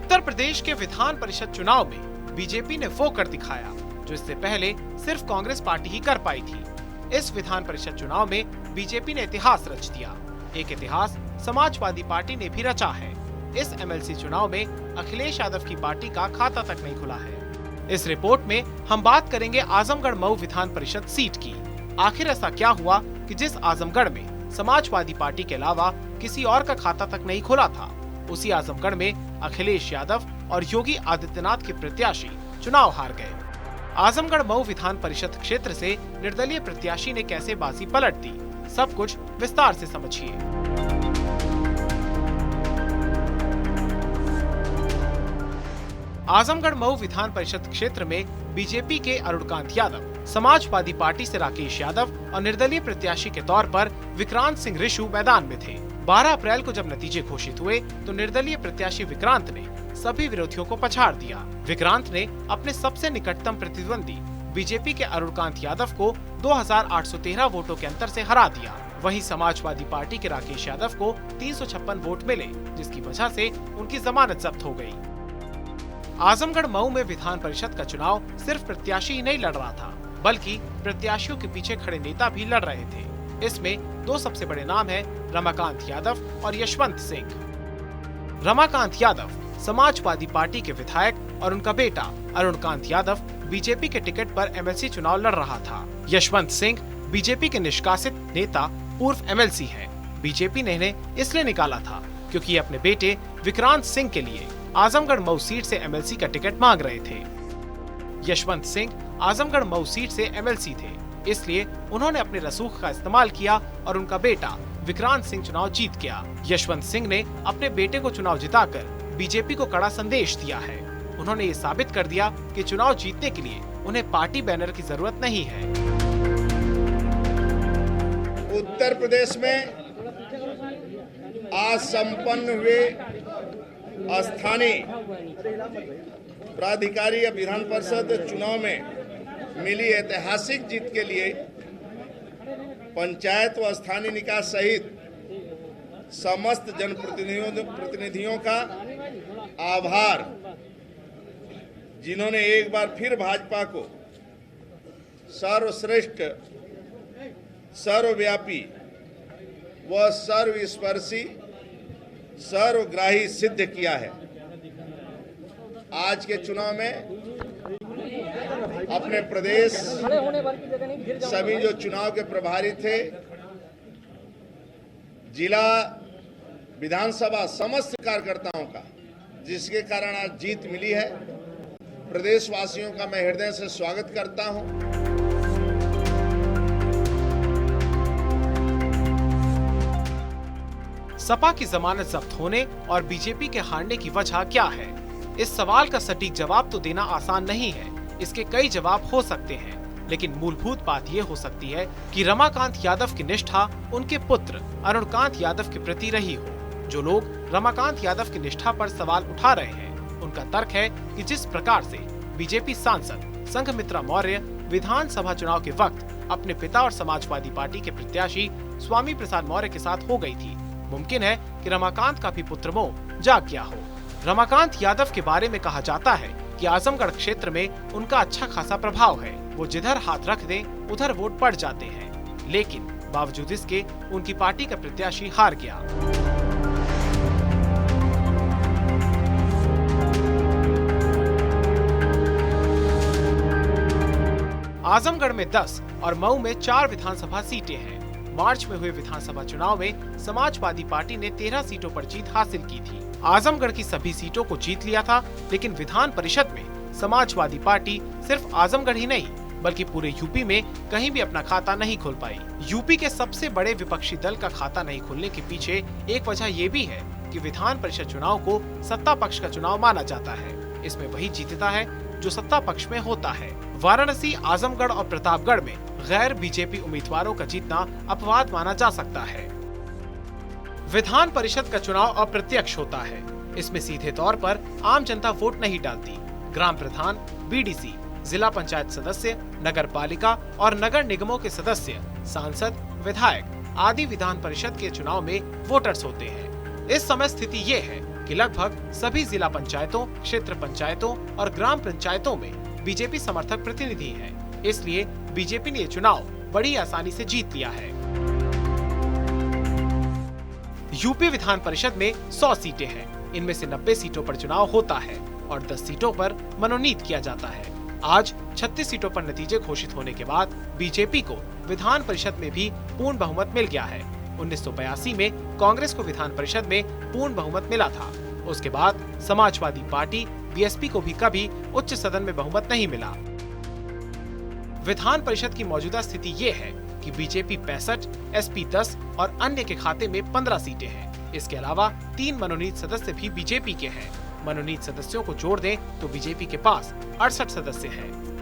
उत्तर प्रदेश के विधान परिषद चुनाव में बीजेपी ने वो कर दिखाया जो इससे पहले सिर्फ कांग्रेस पार्टी ही कर पाई थी। इस विधान परिषद चुनाव में बीजेपी ने इतिहास रच दिया। एक इतिहास समाजवादी पार्टी ने भी रचा है। इस एमएलसी चुनाव में अखिलेश यादव की पार्टी का खाता तक नहीं खुला है। इस रिपोर्ट में हम बात करेंगे आजमगढ़ मऊ विधान परिषद सीट की। आखिर ऐसा क्या हुआ कि जिस आजमगढ़ में समाजवादी पार्टी के अलावा किसी और का खाता तक नहीं खुला था, उसी आजमगढ़ में अखिलेश यादव और योगी आदित्यनाथ के प्रत्याशी चुनाव हार गए। आजमगढ़ मऊ विधान परिषद क्षेत्र से निर्दलीय प्रत्याशी ने कैसे बाजी पलट दी, सब कुछ विस्तार से समझिए। आजमगढ़ मऊ विधान परिषद क्षेत्र में बीजेपी के अरुणकांत यादव, समाजवादी पार्टी से राकेश यादव और निर्दलीय प्रत्याशी के तौर पर विक्रांत सिंह रिशु मैदान में थे। 12 अप्रैल को जब नतीजे घोषित हुए तो निर्दलीय प्रत्याशी विक्रांत ने सभी विरोधियों को पछाड़ दिया। विक्रांत ने अपने सबसे निकटतम प्रतिद्वंदी बीजेपी के अरुणकांत यादव को 2813 वोटों के अंतर से हरा दिया। वहीं समाजवादी पार्टी के राकेश यादव को 356 वोट मिले, जिसकी वजह से उनकी जमानत जब्त हो गई। आजमगढ़ मऊ में विधान परिषद का चुनाव सिर्फ प्रत्याशी ही नहीं लड़ रहा था, बल्कि प्रत्याशियों के पीछे खड़े नेता भी लड़ रहे थे। इसमें दो सबसे बड़े नाम हैं रमाकांत यादव और यशवंत सिंह। रमाकांत यादव समाजवादी पार्टी के विधायक और उनका बेटा अरुणकांत यादव बीजेपी के टिकट पर एमएलसी चुनाव लड़ रहा था। यशवंत सिंह बीजेपी के निष्कासित नेता पूर्व एमएलसी हैं। बीजेपी ने इन्हें इसलिए निकाला था क्योंकि अपने बेटे विक्रांत सिंह के लिए आजमगढ़ मऊ सीट से एमएलसी का टिकट मांग रहे थे। यशवंत सिंह आजमगढ़ मऊ सीट से एमएलसी थे, इसलिए उन्होंने अपने रसूख का इस्तेमाल किया और उनका बेटा विक्रांत सिंह चुनाव जीत गया। यशवंत सिंह ने अपने बेटे को चुनाव जिताकर बीजेपी को कड़ा संदेश दिया है। उन्होंने ये साबित कर दिया कि चुनाव जीतने के लिए उन्हें पार्टी बैनर की जरूरत नहीं है। उत्तर प्रदेश में आज संपन्न हुए स्थानीय प्राधिकारी या विधान परिषद चुनाव में मिली ऐतिहासिक जीत के लिए पंचायत व स्थानीय निकाय सहित समस्त जनप्रतिनिधियों का आभार, जिन्होंने एक बार फिर भाजपा को सर्वश्रेष्ठ, सर्वव्यापी व सर्वस्पर्शी, सर्वग्राही सिद्ध किया है। आज के चुनाव में अपने प्रदेश सभी जो चुनाव के प्रभारी थे, जिला विधानसभा समस्त कार्यकर्ताओं का, जिसके कारण आज जीत मिली है, प्रदेशवासियों का मैं हृदय से स्वागत करता हूं। सपा की जमानत जब्त होने और बीजेपी के हारने की वजह क्या है? इस सवाल का सटीक जवाब तो देना आसान नहीं है। इसके कई जवाब हो सकते हैं, लेकिन मूलभूत बात ये हो सकती है कि रमाकांत यादव की निष्ठा उनके पुत्र अरुणकांत यादव के प्रति रही हो। जो लोग रमाकांत यादव की निष्ठा पर सवाल उठा रहे हैं, उनका तर्क है कि जिस प्रकार से बीजेपी सांसद संघमित्रा मौर्य विधानसभा चुनाव के वक्त अपने पिता और समाजवादी पार्टी के प्रत्याशी स्वामी प्रसाद मौर्य के साथ हो गई थी, मुमकिन है कि रमाकांत का भी पुत्र मोह जाग गया हो। रमाकांत यादव के बारे में कहा जाता है कि आजमगढ़ क्षेत्र में उनका अच्छा खासा प्रभाव है। वो जिधर हाथ रख दें उधर वोट पड़ जाते हैं, लेकिन बावजूद इसके उनकी पार्टी का प्रत्याशी हार गया। आजमगढ़ में 10 और मऊ में 4 विधानसभा सीटें हैं। मार्च में हुए विधानसभा चुनाव में समाजवादी पार्टी ने 13 सीटों पर जीत हासिल की थी। आजमगढ़ की सभी सीटों को जीत लिया था, लेकिन विधान परिषद में समाजवादी पार्टी सिर्फ आजमगढ़ ही नहीं बल्कि पूरे यूपी में कहीं भी अपना खाता नहीं खोल पाई। यूपी के सबसे बड़े विपक्षी दल का खाता नहीं खुलने के पीछे एक वजह ये भी है कि विधान परिषद चुनाव को सत्ता पक्ष का चुनाव माना जाता है। इसमें वही जीतता है जो सत्ता पक्ष में होता है। वाराणसी, आजमगढ़ और प्रतापगढ़ में गैर बीजेपी उम्मीदवारों का जीतना अपवाद माना जा सकता है। विधान परिषद का चुनाव अप्रत्यक्ष होता है। इसमें सीधे तौर पर आम जनता वोट नहीं डालती। ग्राम प्रधान, बीडीसी, जिला पंचायत सदस्य, नगर पालिका और नगर निगमों के सदस्य, सांसद, विधायक आदि विधान परिषद के चुनाव में वोटर्स होते हैं। इस समय स्थिति ये है कि लगभग सभी जिला पंचायतों, क्षेत्र पंचायतों और ग्राम पंचायतों में बीजेपी समर्थक प्रतिनिधि हैं। इसलिए बीजेपी ने ये चुनाव बड़ी आसानी से जीत लिया है। यूपी विधान परिषद में 100 सीटें हैं। इनमें से 90 सीटों पर चुनाव होता है और 10 सीटों पर मनोनीत किया जाता है। आज 36 सीटों पर नतीजे घोषित होने के बाद बीजेपी को विधान परिषद में भी पूर्ण बहुमत मिल गया है। 1982 में कांग्रेस को विधान परिषद में पूर्ण बहुमत मिला था। उसके बाद समाजवादी पार्टी बीएसपी को भी कभी उच्च सदन में बहुमत नहीं मिला। विधान परिषद की मौजूदा स्थिति ये है कि बीजेपी 65, एसपी 10 और अन्य के खाते में 15 सीटें हैं। इसके अलावा 3 मनोनीत सदस्य भी बीजेपी के हैं। मनोनीत सदस्यों को जोड़ दें तो बीजेपी के पास 68 सदस्य हैं।